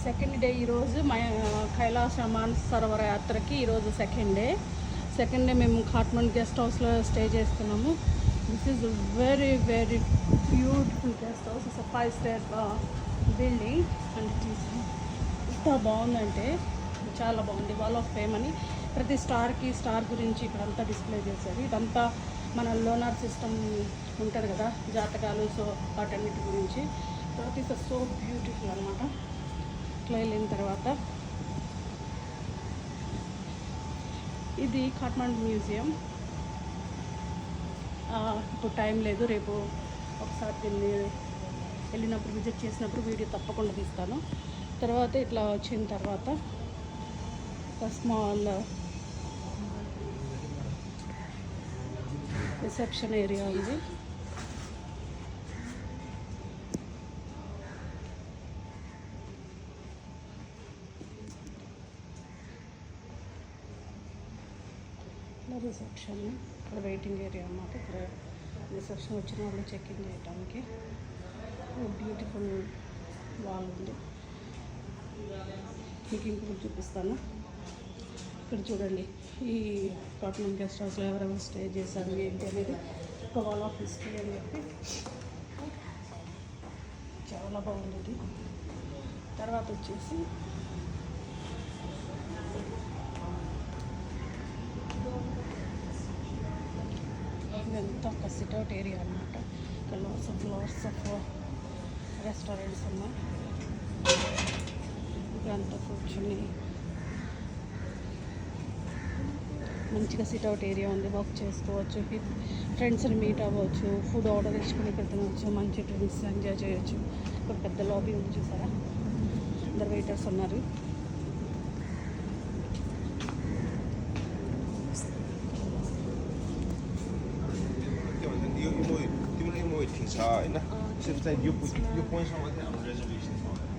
Second day ఈరోజు కైలాస మానస సరోవర యాత్రకి ఈరోజు సెకండ్ డే మేము ఖాట్మండ్ గెస్ట్ హౌస్లో స్టే చేస్తున్నాము. This is very very beautiful guest house. It's 5-star building and it is ఎంత బాగుందంటే చాలా బాగుంది. వాల్ ఆఫ్ ఫేమ్ అని ప్రతి స్టార్ గురించి ఇక్కడంతా డిస్ప్లే చేశారు. ఇదంతా మన లోనార్ సిస్టమ్ ఉంటుంది కదా, జాతకాలు, సో వాటన్నిటి గురించి. తర్వాత ఇస్ సో బ్యూటిఫుల్ అనమాట. ఇట్లా వెళ్ళిన తర్వాత ఇది ఖాట్మండ్ మ్యూజియం. ఇప్పుడు టైం లేదు, రేపు ఒకసారి దీన్ని వెళ్ళినప్పుడు విజిట్ చేసినప్పుడు వీడియో తప్పకుండా తీస్తాను. తర్వాత ఇట్లా వచ్చిన తర్వాత ఒక స్మాల్ రిసెప్షన్ ఏరియా ఉంది. రిసెప్షన్ ఇక్కడ వెయిటింగ్ ఏరియా అన్నమాట. ఇక్కడ రిసెప్షన్ వచ్చిన వాళ్ళు చెక్ ఇన్ చేయడానికి బ్యూటిఫుల్ వాల్ ఉంది. మీకు ఇంకొకటి చూపిస్తాను. ఇక్కడ చూడండి, ఈ ఖాట్మండ్ గెస్ట్ హౌస్లో ఎవరెవరు స్టే చేశారు ఏంటి అనేది ఒక వాల్ ఆఫ్ హిస్టరీ అని చెప్పి చాలా బాగుంది. తర్వాత వచ్చేసి ఇదంతా ఒక సిట్అవుట్ ఏరియా అనమాట. ఇక్కడ లాట్స్ ఆఫ్ రెస్టారెంట్స్ ఉన్నాయి. ఇదంతా కూర్చొని మంచిగా సిట్అవుట్ ఏరియా ఉంది. వర్క్ చేసుకోవచ్చు, ఫ్రెండ్స్ని మీట్ అవ్వచ్చు, ఫుడ్ ఆర్డర్ తెచ్చుకొని ఇక్కడ తినవచ్చు, మంచి డ్రింక్స్ ఎంజాయ్ చేయొచ్చు. ఇక్కడ పెద్ద లాబీ ఉంది చూసారా, అందరు వెయిటర్స్ ఉన్నారు.因为停车啊，那现在又不用上网点 reservation 是吧？